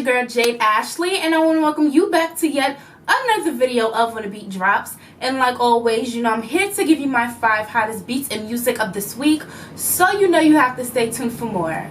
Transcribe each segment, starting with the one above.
your girl Jade Ashley, and I want to welcome you back to yet another video of When the Beat Drops. And like always, I'm here to give you my 5 hottest beats and music of this week, so you have to stay tuned for more.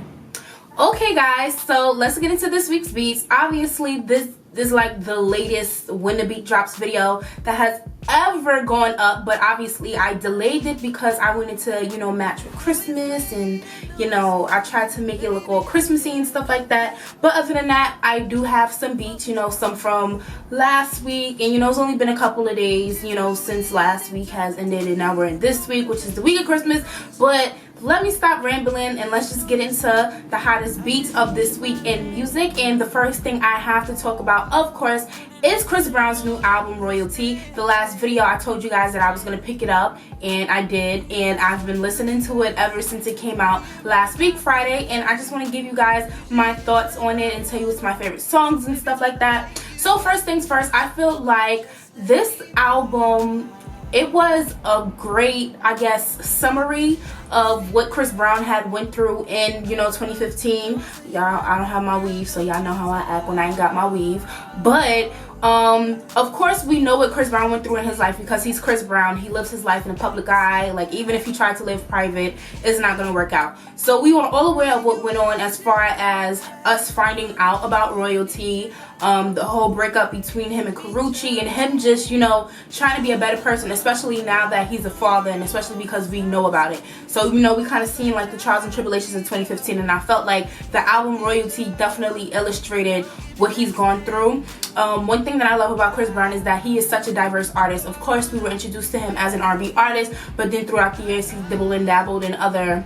Okay guys, so let's get into this week's beats. Obviously this is like the latest When the Beat Drops video that has ever gone up, but obviously I delayed it because I wanted to match with Christmas, and I tried to make it look all Christmassy and stuff like that. But other than that, I do have some beats, some from last week, and it's only been a couple of days since last week has ended, and now we're in this week, which is the week of Christmas. But let me stop rambling and let's just get into the hottest beats of this week in music. And the first thing I have to talk about, of course, is Chris Brown's new album, Royalty. The last video I told you guys that I was going to pick it up, and I did, and I've been listening to it ever since it came out last week, Friday, and I just want to give you guys my thoughts on it and tell you what's my favorite songs and stuff like that. So first things first, I feel like this album, it was a great, I guess, summary of what Chris Brown had went through in, 2015. Y'all, I don't have my weave, so y'all know how I act when I ain't got my weave. But of course, we know what Chris Brown went through in his life because he's Chris Brown. He lives his life in a public eye. Like, even if he tried to live private, it's not going to work out. So we were all aware of what went on as far as us finding out about Royalty, the whole breakup between him and Karrueche, and him just, trying to be a better person, especially now that he's a father, and especially because we know about it. So, we kind of seen like the trials and tribulations in 2015, and I felt like the album Royalty definitely illustrated what he's gone through. One thing that I love about Chris Brown is that he is such a diverse artist. Of course, we were introduced to him as an R&B artist, but then throughout the years, he's dibbled and dabbled in other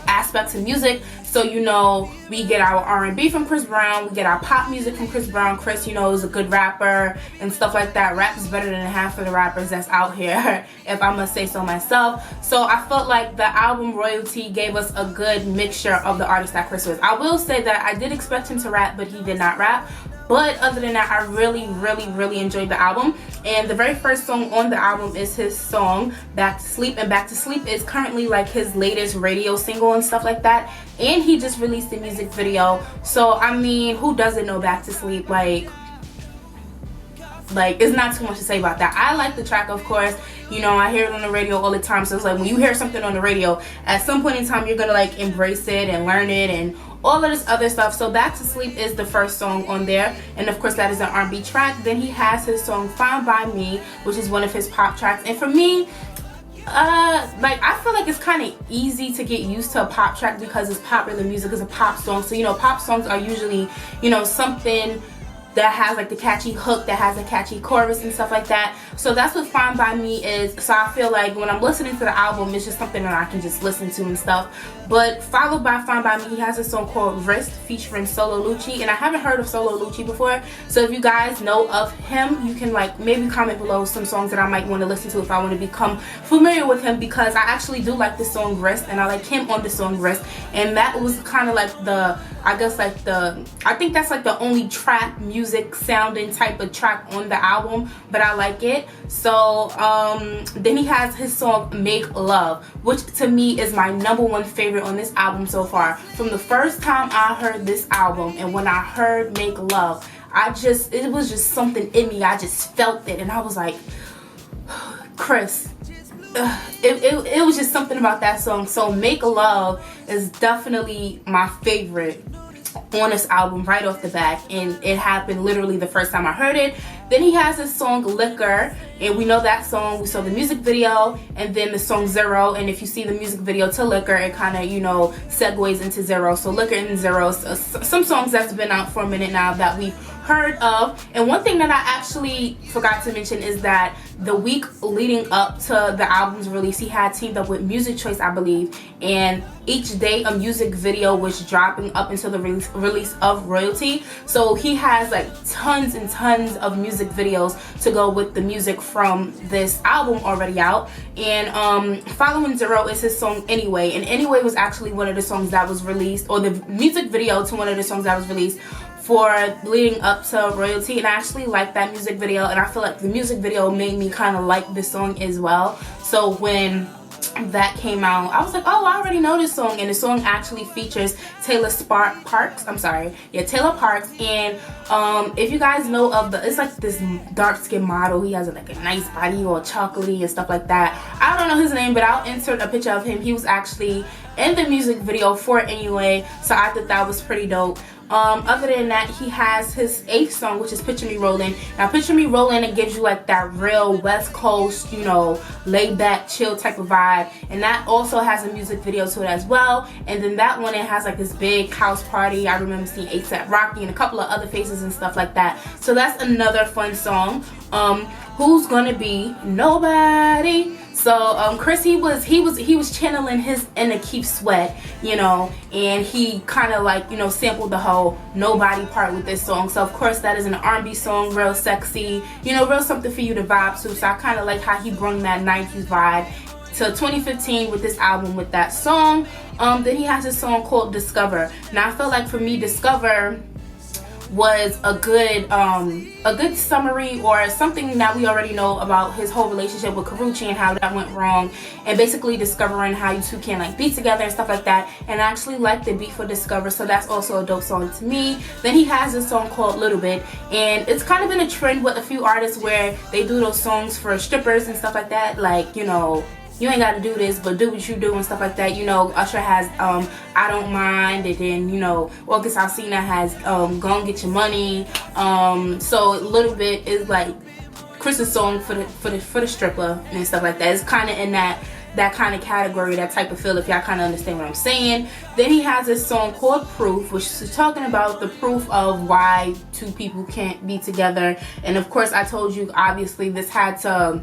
aspects of music. So we get our R&B from Chris Brown, we get our pop music from Chris Brown. Chris is a good rapper and stuff like that. Rap is better than half of the rappers that's out here, if I must say so myself. So I felt like the album Royalty gave us a good mixture of the artist that Chris was. I will say that I did expect him to rap, but he did not rap. But other than that, I really enjoyed the album. And the very first song on the album is his song Back to Sleep, and Back to Sleep is currently like his latest radio single and stuff like that. And he just released a music video. So I mean, who doesn't know Back to Sleep? Like it's not too much to say about that. I like the track, of course. I hear it on the radio all the time. So it's like when you hear something on the radio, at some point in time you're gonna like embrace it and learn it and all of this other stuff. So Back to Sleep is the first song on there, and of course that is an R&B track. Then he has his song Fine by Me, which is one of his pop tracks. And for me, I feel like it's kind of easy to get used to a pop track because it's popular music, is a pop song. So pop songs are usually something that has like the catchy hook, that has a catchy chorus and stuff like that. So that's what Fine by Me is. So I feel like when I'm listening to the album, it's just something that I can just listen to and stuff. But followed by Fine by Me, he has a song called Wrist featuring Solo Lucci, and I haven't heard of Solo Lucci before. So if you guys know of him, you can like maybe comment below some songs that I might want to listen to if I want to become familiar with him, because I actually do like the song Wrist, and I like him on the song Wrist. And that was kind of like I think that's like the only trap music sounding type of track on the album, but I like it. So then he has his song Make Love, which to me is my #1 favorite on this album so far. From the first time I heard this album, and when I heard Make Love, it was just something in me. I just felt it, and I was like, Chris. It was just something about that song. So Make Love is definitely my favorite on this album right off the bat, and it happened literally the first time I heard it. Then he has his song Liquor, and we know that song. We saw the music video, and then the song Zero. And if you see the music video to Liquor, it kind of segues into Zero. So Liquor and Zero, some songs that's been out for a minute now that we've heard of. And one thing that I actually forgot to mention is that the week leading up to the album's release, he had teamed up with Music Choice, I believe, and each day a music video was dropping up until the release of Royalty. So he has like tons and tons of music videos to go with the music from this album already out. And following Zero is his song Anyway, and Anyway was actually one of the songs that was released, or the music video to one of the songs that was released for leading up to Royalty. And I actually like that music video, and I feel like the music video made me kind of like this song as well. So when that came out, I was like, oh, I already know this song. And the song actually features Taylor Parks. Taylor Parks. And if you guys know of it's like this dark skinned model. He has like a nice body, all chocolatey and stuff like that. I don't know his name, but I'll insert a picture of him. He was actually in the music video for it anyway, so I thought that was pretty dope. Other than that, he has his 8th song, which is Picture Me Rolling. Now, Picture Me Rolling, it gives you like that real West Coast, you know, laid back, chill type of vibe. And that also has a music video to it as well. And then that one, it has like this big house party. I remember seeing A$AP Rocky and a couple of other faces and stuff like that. So that's another fun song. Who's Gonna Be Nobody. So Chris, he was channeling his inner Keith Sweat, you know, and he kind of like, you know, sampled the whole nobody part with this song. So of course that is an R&B song, real sexy, you know, real something for you to vibe to. So I kind of like how he brought that 90s vibe to 2015 with this album with that song. Then he has a song called Discover. Now I felt like for me, Discover was a good summary or something that we already know about his whole relationship with Karrueche and how that went wrong, and basically discovering how you two can like be together and stuff like that. And I actually like the beat for Discover, so that's also a dope song to me. Then he has a song called Little Bit, and it's kind of been a trend with a few artists where they do those songs for strippers and stuff like that, like, you know, you ain't got to do this, but do what you do and stuff like that. You know, Usher has I Don't Mind, and then, you know, August Alsina has Gon' Get Your Money. So a little bit is like Chris's song for the stripper and stuff like that. It's kind of in that kind of category, that type of feel, if y'all kind of understand what I'm saying. Then he has this song called Proof, which is talking about the proof of why two people can't be together. And of course, I told you, obviously, this had to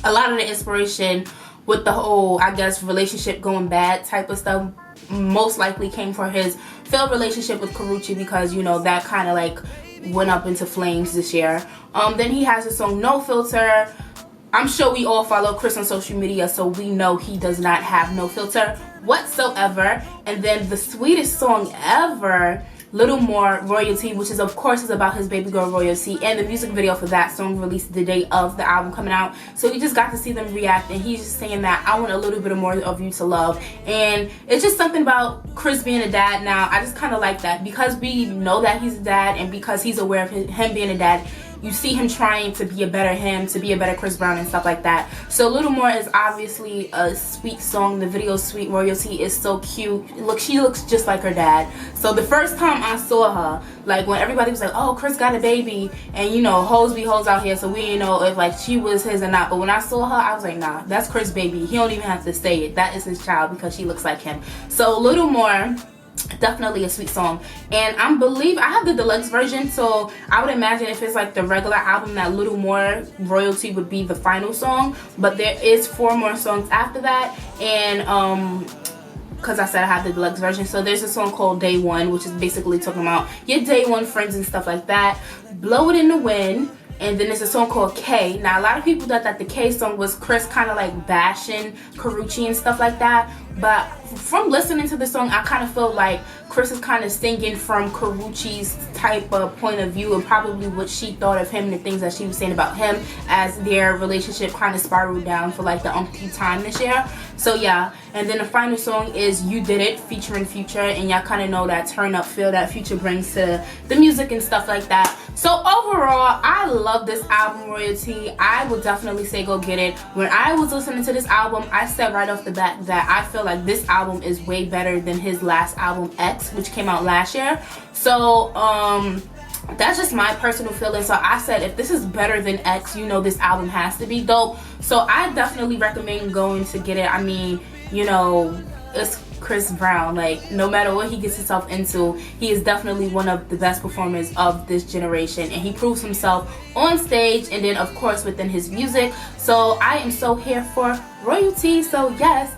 a lot of the inspiration with the whole, I guess, relationship going bad type of stuff most likely came from his failed relationship with Karrueche, because, you know, that kind of like went up into flames this year. Then he has his song No Filter. I'm sure we all follow Chris on social media, so we know he does not have no filter whatsoever. And then the sweetest song ever, Little More Royalty, which is of course is about his baby girl Royalty, and the music video for that song released the day of the album coming out. So you just got to see them react, and he's just saying that I want a little bit more of you to love. And it's just something about Chris being a dad now. I just kind of like that, because we know that he's a dad, and because he's aware of him being a dad, you see him trying to be a better him, to be a better Chris Brown and stuff like that. So Little More is obviously a sweet song. The video is sweet. Royalty is so cute. Look, she looks just like her dad. So the first time I saw her, like when everybody was like, oh, Chris got a baby, and you know, hoes be hoes out here, so we didn't know if like she was his or not. But when I saw her, I was like, nah, that's Chris' baby. He don't even have to say it. That is his child, because she looks like him. So Little More, definitely a sweet song. And I have the deluxe version, so I would imagine if it's like the regular album, that Little More Royalty would be the final song. But there is 4 more songs after that, and because I said I have the deluxe version. So there's a song called Day One, which is basically talking about your day one friends and stuff like that. Blow It in the Wind. And then there's a song called K. Now, a lot of people thought that the K song was Chris kind of like bashing Karrueche and stuff like that. But from listening to the song, I kind of feel like Chris is kind of singing from Karrueche's type of point of view, and probably what she thought of him and the things that she was saying about him as their relationship kind of spiraled down for like the umpteenth time this year. So yeah, and then the final song is You Did It featuring Future, and y'all kind of know that turn up feel that Future brings to the music and stuff like that. So overall, I love this album, Royalty. I would definitely say go get it. When I was listening to this album, I said right off the bat that I feel like this album is way better than his last album, X, which came out last year. So that's just my personal feeling. So I said, if this is better than X, you know this album has to be dope. So I definitely recommend going to get it. I mean, you know, it's Chris Brown. Like, no matter what he gets himself into, he is definitely one of the best performers of this generation, and he proves himself on stage and then of course within his music. So I am so here for Royalty. So yes,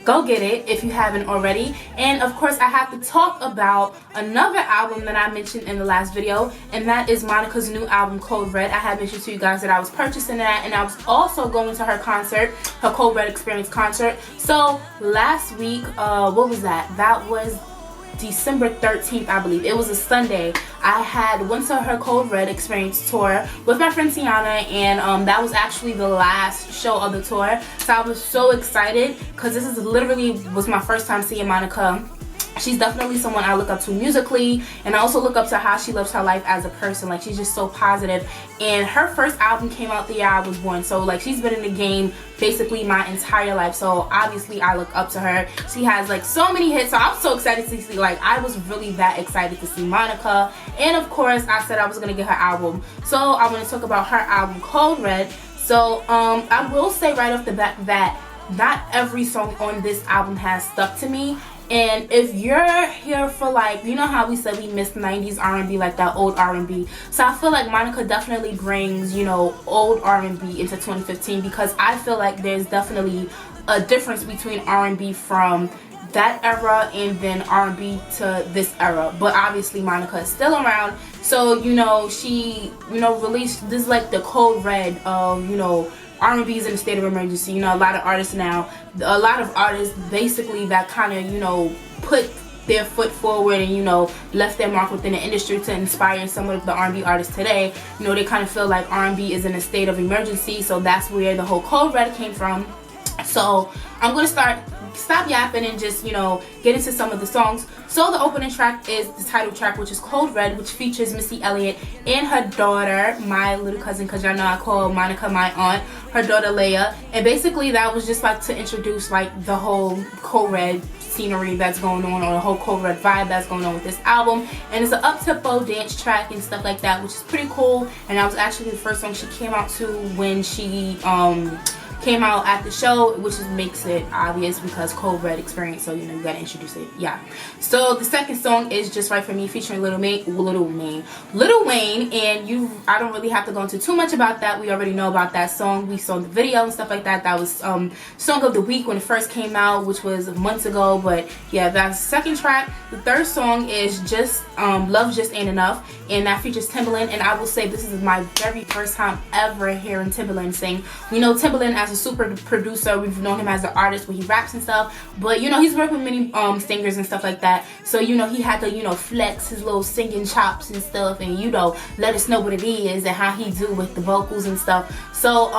go get it if you haven't already. And of course, I have to talk about another album that I mentioned in the last video, and that is Monica's new album, Code Red. I had mentioned to you guys that I was purchasing that, and I was also going to her concert, her Code Red Experience concert. So last week, what was that? That was December 13th, I believe. It was a Sunday. I went to her Cold Red Experience tour with my friend Tiana, and that was actually the last show of the tour. So I was so excited because this is literally was my first time seeing Monica. She's definitely someone I look up to musically, and I also look up to how she lives her life as a person. Like, she's just so positive. And her first album came out the year I was born, so like she's been in the game basically my entire life, so obviously I look up to her. She has like so many hits, so I'm so excited to see, like, I was really that excited to see Monica. And of course I said I was gonna get her album, so I want to talk about her album Cold Red. So I will say right off the bat that not every song on this album has stuck to me. And if you're here for, like, you know how we said we missed 90s R&B, like that old R&B, so I feel like Monica definitely brings, you know, old R&B into 2015, because I feel like there's definitely a difference between R&B from that era and then R&B to this era. But obviously Monica is still around, so you know, she, you know, released this like the Cold Red of, you know, R&B is in a state of emergency. You know, a lot of artists basically that kind of, you know, put their foot forward and, you know, left their mark within the industry to inspire some of the R&B artists today. You know, they kind of feel like R&B is in a state of emergency, so that's where the whole Cold Red came from. So I'm gonna stop yapping and just, you know, get into some of the songs. So the opening track is the title track, which is Cold Red, which features Missy Elliott and her daughter, my little cousin, because y'all know I call Monica my aunt, her daughter Leia. And basically that was just like to introduce like the whole Cold Red scenery that's going on, or the whole Cold Red vibe that's going on with this album. And it's an up-tempo dance track and stuff like that, which is pretty cool. And that was actually the first song she came out to when she came out at the show, which makes it obvious because Cold Red Experience, so you know, you gotta introduce it. Yeah. So the second song is Just Right For Me, featuring Lil Wayne, and I don't really have to go into too much about that. We already know about that song. We saw the video and stuff like that. That was song of the week when it first came out, which was months ago. But yeah, that's the second track. The third song is just Love Just Ain't Enough, and that features Timbaland. And I will say this is my very first time ever hearing Timbaland sing. We know Timbaland as a super producer. We've known him as an artist where he raps and stuff, but you know, he's worked with many singers and stuff like that, so you know, he had to, you know, flex his little singing chops and stuff, and you know, let us know what it is and how he do with the vocals and stuff. So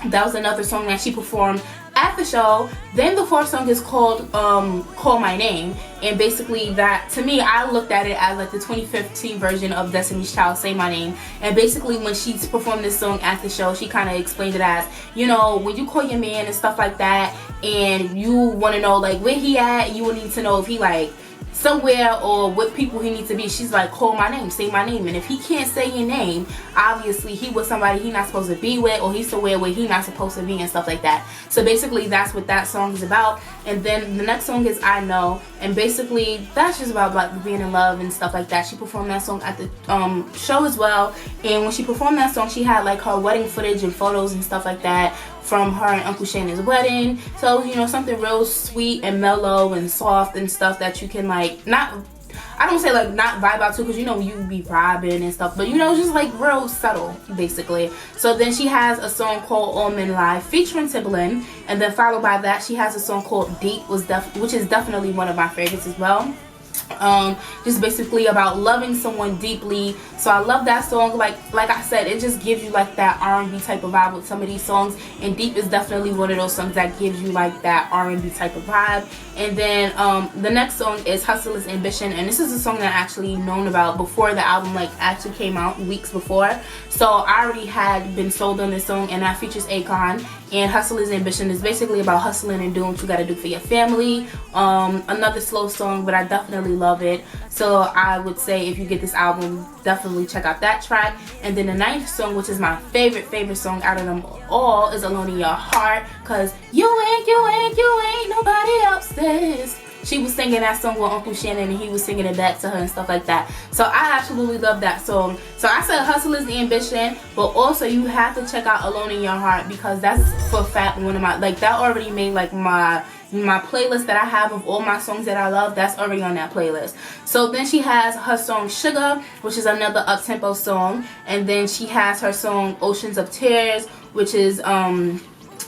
that was another song that she performed at the show. Then the fourth song is called Call My Name, and basically that, to me, I looked at it as like the 2015 version of Destiny's Child Say My Name. And basically when she performed this song at the show, she kind of explained it as, you know, when you call your man and stuff like that, and you want to know like where he at, you will need to know if he like somewhere or what people he needs to be. She's like, call my name, say my name. And if he can't say your name, obviously he was somebody he not supposed to be with, or he's somewhere where he not supposed to be and stuff like that. So basically that's what that song is about. And then the next song is I Know, and basically that's just about like being in love and stuff like that. She performed that song at the show as well, and when she performed that song, she had like her wedding footage and photos and stuff like that from her and Uncle Shannon's wedding. So, you know, something real sweet and mellow and soft and stuff that you can like, not, I don't say like not vibe out to, because you know you be vibing and stuff, but you know, just like real subtle basically. So then she has a song called All Men Lie featuring Timbaland, and then followed by that she has a song called Deep, which is definitely one of my favorites as well. Just basically about loving someone deeply. So I love that song. Like I said, it just gives you like that R&B type of vibe with some of these songs, and Deep is definitely one of those songs that gives you like that R&B type of vibe. And then the next song is Hustle Is Ambition, and this is a song that I actually known about before the album like actually came out, weeks before. So I already had been sold on this song, and that features Akon. And Hustle Is Ambition is basically about hustling and doing what you gotta do for your family. Another slow song, but I definitely love it. So I would say if you get this album, definitely check out that track. And then the ninth song, which is my favorite song out of them all, is Alone in Your Heart, cause you ain't nobody else's. She was singing that song with Uncle Shannon, and he was singing it back to her and stuff like that. So I absolutely love that song. So I said Hustle Is the Ambition, but also you have to check out Alone in Your Heart, because that's for a fact one of my, like, that already made like my playlist that I have of all my songs that I love. That's already on that playlist. So then she has her song Sugar, which is another up-tempo song, and then she has her song Oceans of Tears, which is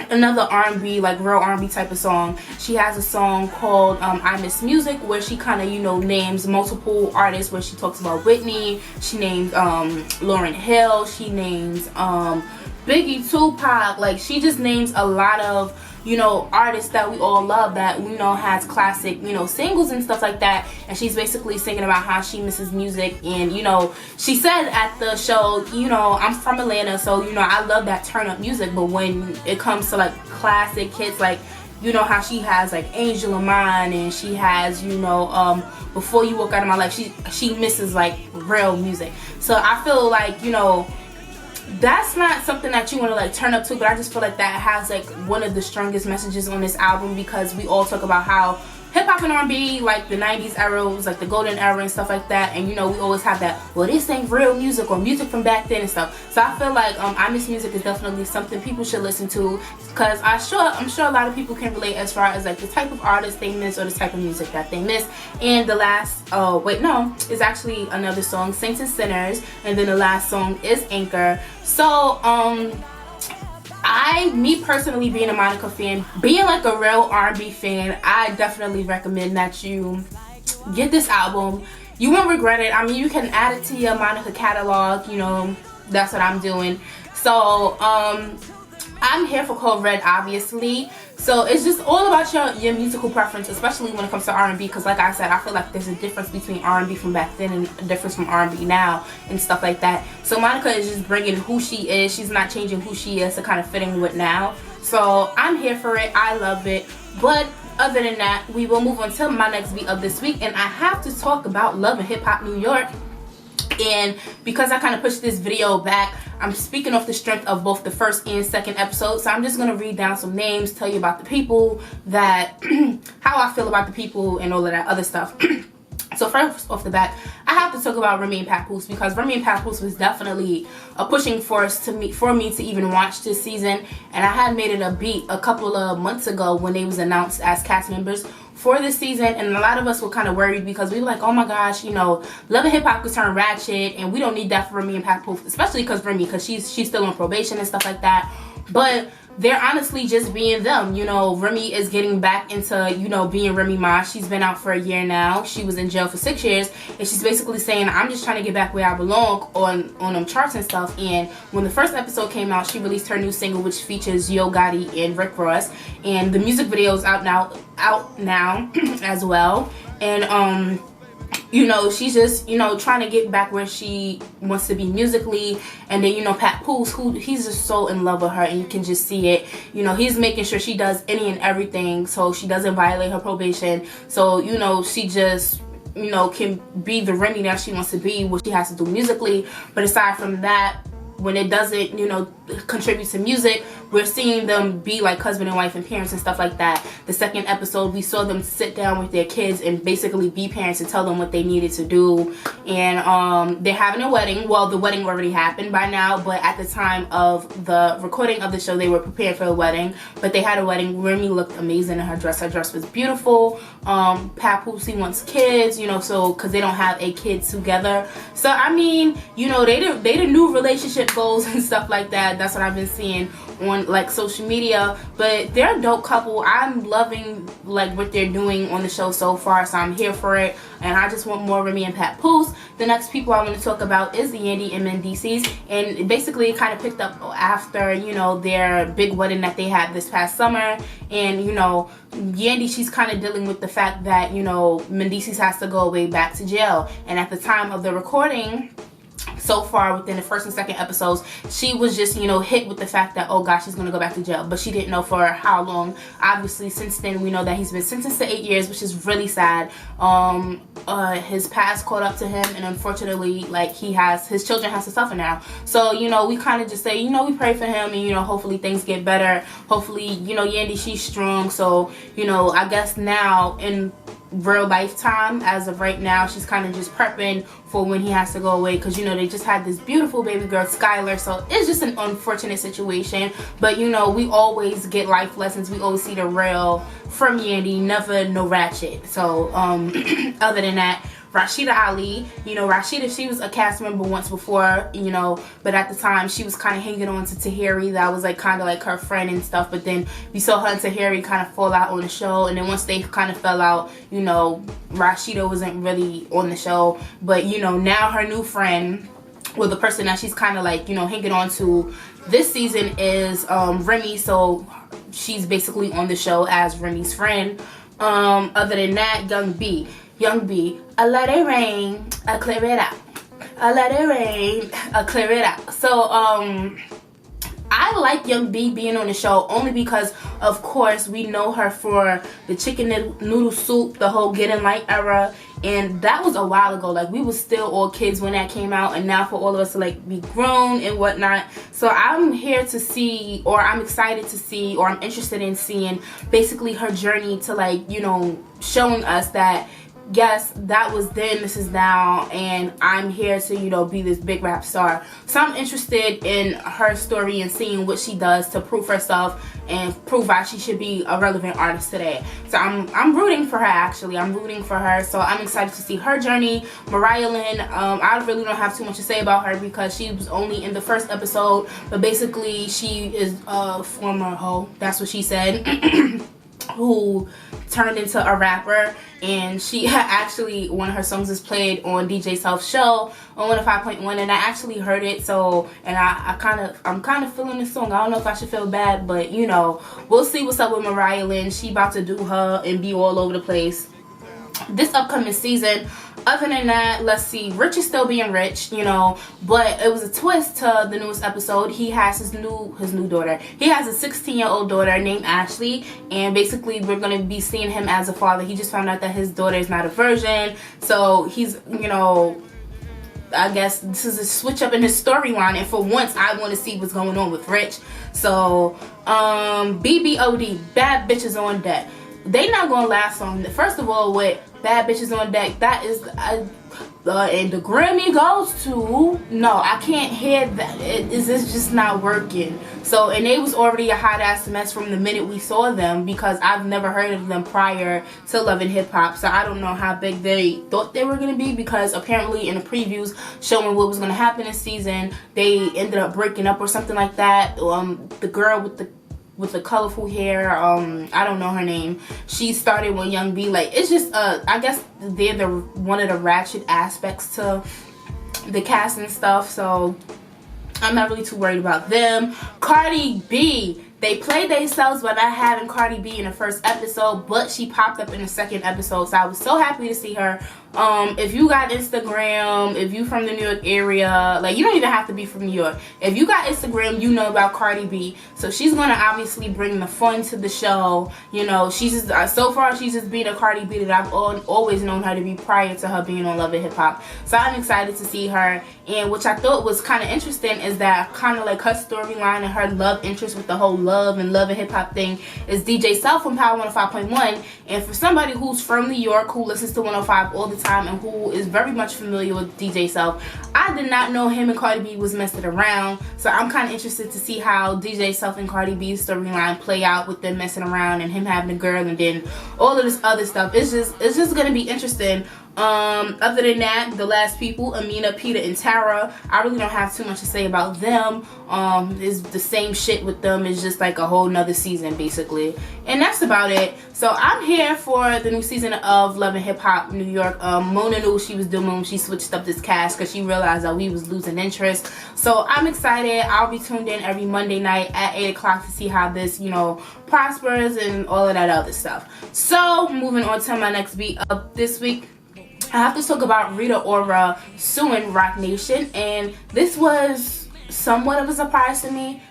another R&B, like real R&B type of song. She has a song called I Miss Music, where she kind of, you know, names multiple artists, where she talks about Whitney, she names Lauryn Hill, she names Biggie, Tupac. Like, she just names a lot of, you know, artists that we all love, that we know has classic, you know, singles and stuff like that. And she's basically singing about how she misses music. And, you know, she said at the show, you know, I'm from Atlanta, so, you know, I love that turn up music, but when it comes to like classic hits, like, you know, how she has like Angel of Mine, and she has, you know, Before You Walk Out of My Life, she misses like real music. So I feel like, you know, that's not something that you want to like turn up to, but I just feel like that has like one of the strongest messages on this album, because we all talk about how hip-hop and R&B, like the 90s era, was like the golden era and stuff like that. And, you know, we always have that, well, this ain't real music, or music from back then and stuff. So I feel like I Miss Music is definitely something people should listen to, because I'm sure a lot of people can relate as far as like the type of artist they miss, or the type of music that they miss. And the last, it's actually another song, Saints and Sinners, and then the last song is Anchor. So me personally, being a Monica fan, being like a real R&B fan, I definitely recommend that you get this album. You won't regret it. I mean, you can add it to your Monica catalog, you know, that's what I'm doing. So I'm here for Code Red, obviously. So it's just all about your musical preference, especially when it comes to R&B, because like I said, I feel like there's a difference between R&B from back then and a difference from R&B now and stuff like that. So Monica is just bringing who she is. She's not changing who she is to kind of fit in with now. So I'm here for it. I love it. But other than that, we will move on to my next beat of this week, and I have to talk about Love and Hip Hop New York. And because I kind of pushed this video back, I'm speaking off the strength of both the first and second episode. So I'm just going to read down some names, tell you about the people, that how I feel about the people and all of that other stuff. So first off the bat, I have to talk about Remy and Papoose, because Remy and Papoose was definitely a pushing force for me to even watch this season. And I had made it a beat a couple of months ago when they was announced as cast members for this season, and a lot of us were kind of worried, because we were like, oh my gosh, you know, Love and Hip Hop could turn ratchet, and we don't need that for Remy and Papoose, especially because she's still on probation and stuff like that. But they're honestly just being them. You know, Remy is getting back into, you know, being Remy Ma. She's been out for a year now. She was in jail for 6 years, and she's basically saying, I'm just trying to get back where I belong on them charts and stuff. And when the first episode came out, she released her new single, which features Yo Gotti and Rick Ross, and the music video is out now as well. And you know, she's just, you know, trying to get back where she wants to be musically. And then, you know, Papoose, he's just so in love with her, and you can just see it. You know, he's making sure she does any and everything so she doesn't violate her probation. So, you know, she just, you know, can be the Remy that she wants to be, what she has to do musically. But aside from that, when it doesn't, you know, contribute to music, we're seeing them be like husband and wife and parents and stuff like that. The second episode, we saw them sit down with their kids and basically be parents and tell them what they needed to do. And they're having a wedding. Well, the wedding already happened by now, but at the time of the recording of the show, they were prepared for the wedding. But they had a wedding. Remy looked amazing in her dress. Her dress was beautiful. Papoose, he wants kids, you know, so because they don't have a kid together. So I mean, you know, they the new relationship goals and stuff like that. That's what I've been seeing on like social media. But they're a dope couple. I'm loving like what they're doing on the show so far, so I'm here for it, and I just want more Remy and Papoose. The next people I want to talk about is the Yandy and Mendeecees, and basically it kind of picked up after, you know, their big wedding that they had this past summer. And, you know, Yandy, she's kind of dealing with the fact that, you know, Mendeecees has to go away back to jail. And at the time of the recording, so far within the first and second episodes, she was just, you know, hit with the fact that, oh gosh, he's gonna go back to jail, but she didn't know for how long. Obviously, since then, we know that he's been sentenced to 8 years, which is really sad. His past caught up to him, and unfortunately, like, his children has to suffer now. So, you know, we kind of just say, you know, we pray for him, and, you know, hopefully things get better. Hopefully, you know, Yandy, she's strong. So, you know, I guess now in real lifetime, as of right now, she's kind of just prepping for when he has to go away, because, you know, they just had this beautiful baby girl, Skylar. So it's just an unfortunate situation, but, you know, we always get life lessons. We always see the real from Yandy, never no ratchet. So other than that, Rashida Ali. You know, Rashida, she was a cast member once before, you know, but at the time she was kind of hanging on to Tahiri. That was like kind of like her friend and stuff, but then we saw her and Tahiri kind of fall out on the show, and then once they kind of fell out, you know, Rashida wasn't really on the show. But you know, now her new friend, well, the person that she's kind of like, you know, hanging on to this season is Remy. So she's basically on the show as Remy's friend. Other than that, Young B, I let it rain, I clear it out. I let it rain, I clear it out. So I like Young B being on the show only because, of course, we know her for the chicken noodle soup, the whole Getting Light era, and that was a while ago. Like, we were still all kids when that came out, and now for all of us to like be grown and whatnot. So I'm here to see, or I'm excited to see, or I'm interested in seeing basically her journey to, like, you know, showing us that yes, that was then, this is now, and I'm here to, you know, be this big rap star. So I'm interested in her story and seeing what she does to prove herself and prove why she should be a relevant artist today. So I'm rooting for her, actually. I'm rooting for her. So I'm excited to see her journey. Mariah Lynn, I really don't have too much to say about her because she was only in the first episode, but basically she is a former hoe. That's what she said. Who turned into a rapper, and she actually, one of her songs is played on DJ Self's show on 105.1, and I actually heard it. So, and I'm kind of feeling the song. I don't know if I should feel bad, but you know, we'll see what's up with Mariah Lynn. She about to do her and be all over the place this upcoming season. Other than that, let's see, Rich is still being rich, you know, but it was a twist to the newest episode. He has his new daughter. He has a 16-year-old daughter named Ashley, and basically we're going to be seeing him as a father. He just found out that his daughter is not a virgin, so he's, you know, I guess this is a switch up in his storyline, and for once I want to see what's going on with Rich. So BBOD, Bad Bitches on Deck. They not gonna last long. First of all, with Bad Bitches on Deck, that is and the Grammy goes to, no, I can't hear that. It's just not working. So, and they was already a hot ass mess from the minute we saw them, because I've never heard of them prior to Love and Hip Hop. So I don't know how big they thought they were gonna be, because apparently in the previews showing what was gonna happen this season, they ended up breaking up or something like that. The girl with the colorful hair, I don't know her name, she started with Young B. Like, it's just I guess they're one of the ratchet aspects to the cast and stuff, so I'm not really too worried about them. Cardi B, they played themselves by not having Cardi B in the first episode, but she popped up in the second episode, so I was so happy to see her. If you got Instagram, if you from the New York area, like, you don't even have to be from New York. If you got Instagram, you know about Cardi B. So she's gonna obviously bring the fun to the show. You know, she's just, so far she's just been a Cardi B that I've always known her to be prior to her being on Love and Hip Hop. So I'm excited to see her. And which I thought was kind of interesting is that kind of like her storyline and her love interest with the whole Love and Hip Hop thing is DJ Self from Power 105.1. And for somebody who's from New York, who listens to 105 all the time and who is very much familiar with DJ Self, I did not know him and Cardi B was messing around. So I'm kind of interested to see how DJ Self and Cardi B's storyline play out with them messing around and him having a girl and then all of this other stuff. It's just gonna be interesting. Other than that, the last people, Amina, Peter, and Tara, I really don't have too much to say about them. It's the same shit with them. It's just like a whole nother season, basically. And that's about it. So I'm here for the new season of Love and Hip Hop New York. Mona knew what she was doing when she switched up this cast, because she realized that we was losing interest. So I'm excited. I'll be tuned in every Monday night at 8 o'clock to see how this, you know, prospers and all of that other stuff. So moving on to my next beat up this week, I have to talk about Rita Ora Suing Roc Nation, and this was somewhat of a surprise to me.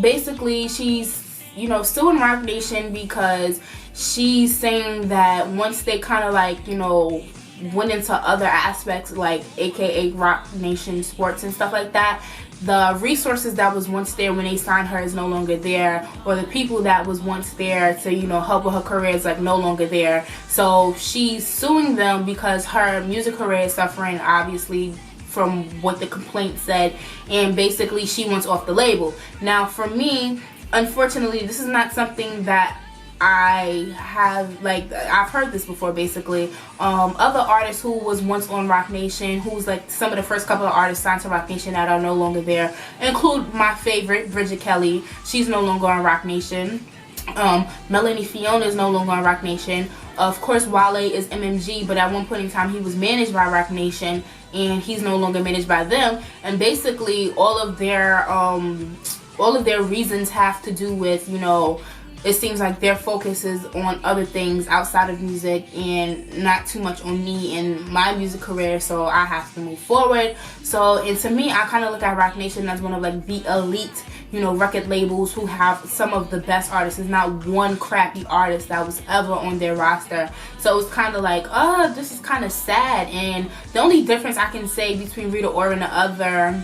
Basically, she's, you know, suing Roc Nation because she's saying that once they kind of like, you know, went into other aspects, like aka Roc Nation sports and stuff like that, the resources that was once there when they signed her is no longer there, or the people that was once there to, you know, help with her career is like no longer there. So she's suing them because her music career is suffering, obviously, from what the complaint said, and basically she wants off the label. Now for me, unfortunately, this is not something that I have, like, I've heard this before basically. Other artists who was once on Roc Nation, who's like some of the first couple of artists signed to Roc Nation that are no longer there, include my favorite, Bridget Kelly. She's no longer on Roc Nation. Melanie Fiona is no longer on Roc Nation. Of course, Wale is MMG, but at one point in time he was managed by Roc Nation, and he's no longer managed by them. And basically all of their reasons have to do with, you know, it seems like their focus is on other things outside of music and not too much on me and my music career, so I have to move forward. So, and to me, I kind of look at Roc Nation as one of like the elite, you know, record labels who have some of the best artists. There's not one crappy artist that was ever on their roster. So it's kind of like, oh, this is kind of sad. And the only difference I can say between Rita Ora and the other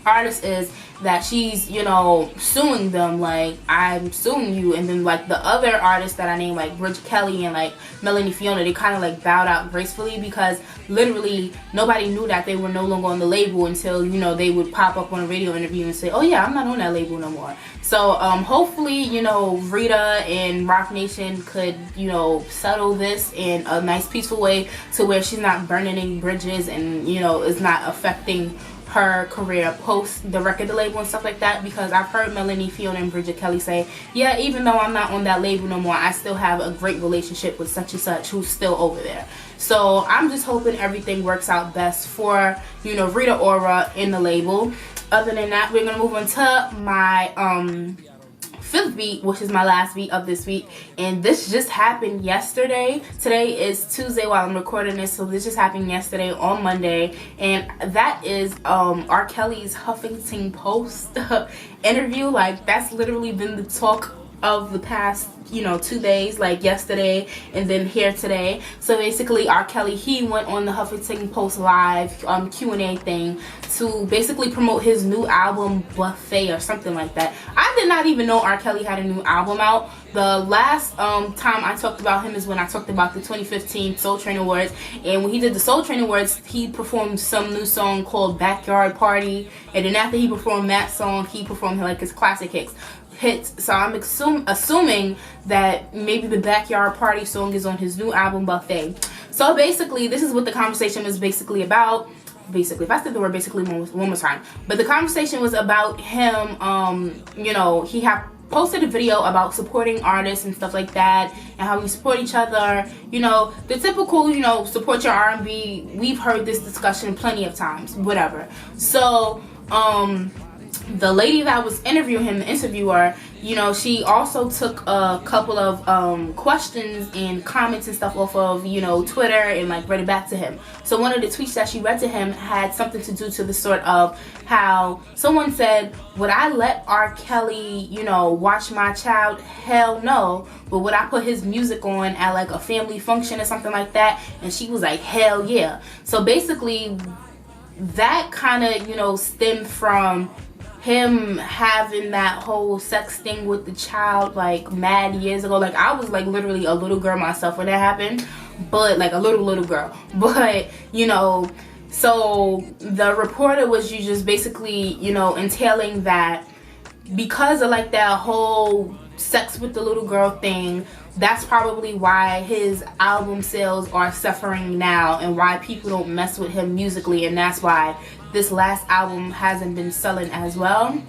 artists is that she's, you know, suing them, like, I'm suing you. And then like the other artists that I named, like Bridget Kelly and like Melanie Fiona, they kind of like bowed out gracefully, because literally nobody knew that they were no longer on the label until, you know, they would pop up on a radio interview and say, oh yeah, I'm not on that label no more. So hopefully, you know, Rita and Roc Nation could, you know, settle this in a nice peaceful way to where she's not burning any bridges and, you know, is not affecting her career post the record label and stuff like that. Because I've heard Melanie Fiona and Bridget Kelly say, yeah, even though I'm not on that label no more, I still have a great relationship with such and such who's still over there. So I'm just hoping everything works out best for, you know, Rita Ora in the label. Other than that, we're gonna move on to my fifth beat, which is my last beat of this week, and this just happened yesterday. Today is Tuesday while I'm recording this, so this just happened yesterday on Monday, and that is R. Kelly's Huffington Post interview. Like, that's literally been the talk of the past, you know, 2 days, like yesterday and then here today. So basically R. Kelly, he went on the Huffington Post live Q&A thing to basically promote his new album Buffet or something like that. I did not even know R. Kelly had a new album out. The last time I talked about him is when I talked about the 2015 Soul Train Awards, and when he did the Soul Train Awards, he performed some new song called Backyard Party, and then after he performed that song, he performed like his classic hits. So I'm assuming that maybe the Backyard Party song is on his new album Buffet. So basically, this is what the conversation was basically about. Basically, if I said the word basically one more time, but the conversation was about him, you know, he had posted a video about supporting artists and stuff like that, and how we support each other, you know, the typical, you know, support your R&B. We've heard this discussion plenty of times, whatever. So the lady that was interviewing him, the interviewer, you know, she also took a couple of questions and comments and stuff off of, you know, Twitter, and like read it back to him. So one of the tweets that she read to him had something to do to the sort of how someone said, would I let R. Kelly, you know, watch my child? Hell no. But would I put his music on at like a family function or something like that? And she was like, hell yeah. So basically that kind of, you know, stemmed from him having that whole sex thing with the child like mad years ago. Like, I was like literally a little girl myself when that happened, but like a little girl, but you know, so the reporter was just basically, you know, entailing that because of like that whole sex with the little girl thing, that's probably why his album sales are suffering now and why people don't mess with him musically, and that's why this last album hasn't been selling as well.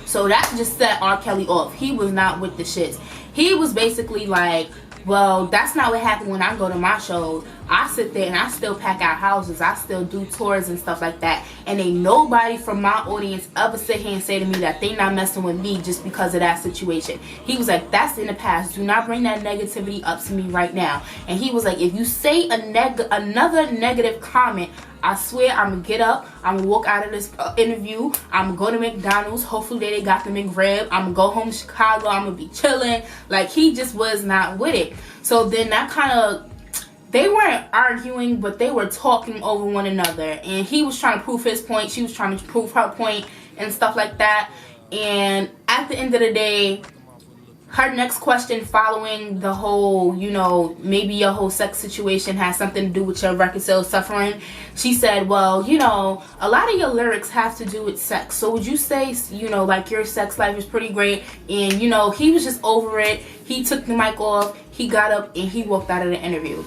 So that just set R. Kelly off. He was not with the shits. He was basically like, well, that's not what happened when I go to my shows. I sit there and I still pack out houses. I still do tours and stuff like that. And ain't nobody from my audience ever sit here and say to me that they not messing with me just because of that situation. He was like, that's in the past. Do not bring that negativity up to me right now. And he was like, if you say another negative comment, I swear I'm gonna get up, I'm gonna walk out of this interview, I'm gonna go to McDonald's, hopefully they got the McRib, I'm gonna go home to Chicago, I'm gonna be chilling. Like, he just was not with it. So then that kind of, they weren't arguing, but they were talking over one another, and he was trying to prove his point, she was trying to prove her point and stuff like that. And at the end of the day, her next question following the whole, you know, maybe your whole sex situation has something to do with your record sales suffering, she said, well, you know, a lot of your lyrics have to do with sex. So would you say, you know, like your sex life is pretty great? And, you know, he was just over it. He took the mic off. He got up and he walked out of the interview.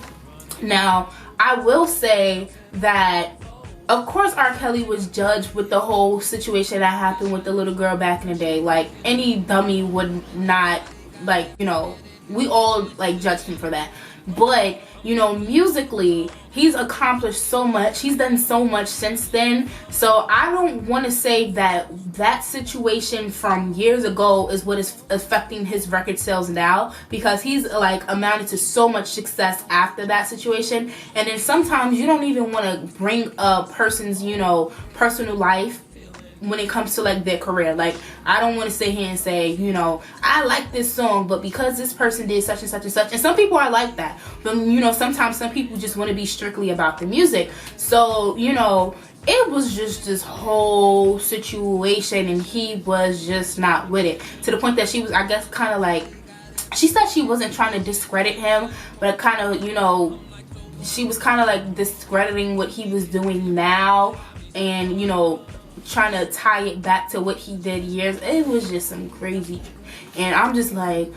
Now, I will say that, of course, R. Kelly was judged with the whole situation that happened with the little girl back in the day. Like, any dummy would not, like, you know, we all, like, judged him for that. But, you know, musically, he's accomplished so much. He's done so much since then. So I don't want to say that that situation from years ago is what is affecting his record sales now, because he's like amounted to so much success after that situation. And then sometimes you don't even want to bring a person's, you know, personal life when it comes to like their career. Like, I don't want to sit here and say, you know, I like this song, but because this person did such and such and such. And some people are like that, but you know, sometimes some people just want to be strictly about the music. So, you know, it was just this whole situation and he was just not with it, to the point that she was, I guess, kind of like, she said she wasn't trying to discredit him, but kind of, you know, she was kind of like discrediting what he was doing now, and, you know, trying to tie it back to what he did years. It was just some crazy. And I'm just like,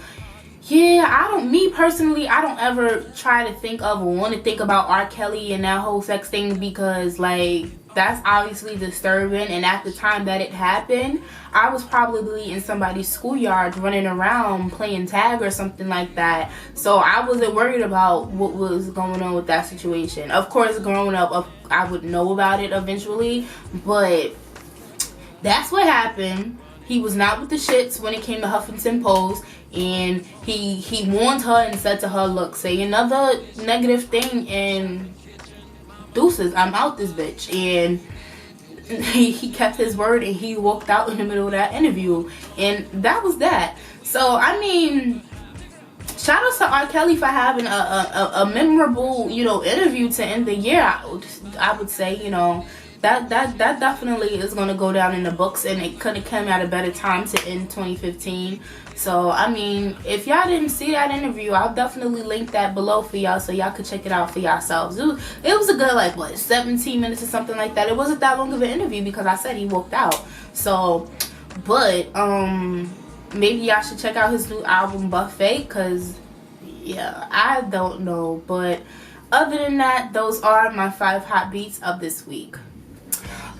yeah, me personally, I don't ever try to think of or want to think about R. Kelly and that whole sex thing, because like, that's obviously disturbing. And at the time that it happened, I was probably in somebody's schoolyard running around playing tag or something like that. So I wasn't worried about what was going on with that situation. Of course, growing up, I would know about it eventually, but that's what happened. He was not with the shits when it came to Huffington Post, and he warned her and said to her, look, say another negative thing and deuces, I'm out this bitch. And he kept his word and he walked out in the middle of that interview, and that was that. So I mean, shout out to R. Kelly for having a memorable, you know, interview to end the year. I would say, you know, that definitely is going to go down in the books, and it could have come at a better time to end 2015. So I mean, if y'all didn't see that interview, I'll definitely link that below for y'all so y'all could check it out for yourselves. It was a good, like, what, 17 minutes or something like that. It wasn't that long of an interview because I said he walked out. So, but maybe y'all should check out his new album Buffet, because yeah, I don't know. But other than that, those are my 5 hot beats of this week.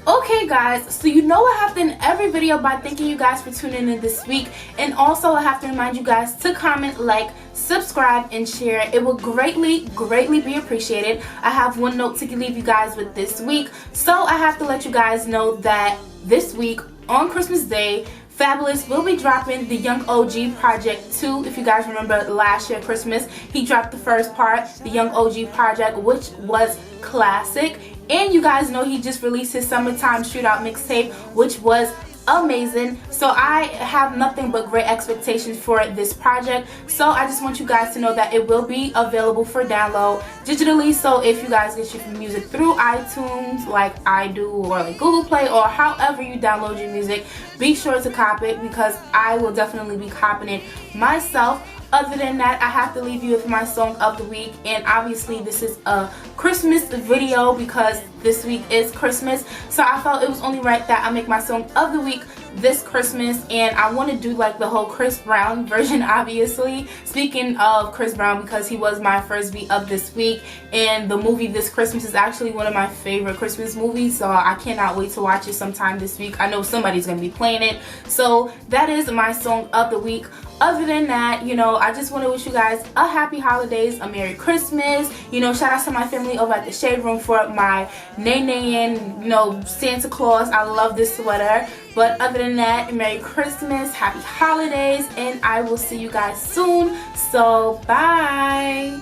Okay guys, so you know I have to end every video by thanking you guys for tuning in this week, and also I have to remind you guys to comment, like, subscribe, and share. It will greatly be appreciated. I have one note to leave you guys with this week. So I have to let you guys know that this week on Christmas Day, Fabulous will be dropping the Young OG Project 2. If you guys remember last year Christmas, he dropped the first part, the Young OG Project, which was classic. And you guys know he just released his Summertime Shootout mixtape, which was amazing. So I have nothing but great expectations for this project. So I just want you guys to know that it will be available for download digitally. So if you guys get your music through iTunes like I do, or like Google Play, or however you download your music, be sure to cop it, because I will definitely be copping it myself. Other than that, I have to leave you with my song of the week, and obviously this is a Christmas video because this week is Christmas, so I felt it was only right that I make my song of the week this Christmas. And I want to do like the whole Chris Brown version, obviously. Speaking of Chris Brown, because he was my first beat of this week, and the movie This Christmas is actually one of my favorite Christmas movies, so I cannot wait to watch it sometime this week. I know somebody's going to be playing it, so that is my song of the week. Other than that, you know, I just want to wish you guys a happy holidays, a Merry Christmas. You know, shout out to my family over at the Shade Room for my Nene, you know, Santa Claus. I love this sweater. But other than that, Merry Christmas, Happy Holidays, and I will see you guys soon. So, bye.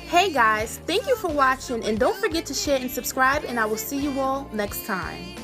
Hey guys, thank you for watching, and don't forget to share and subscribe, and I will see you all next time.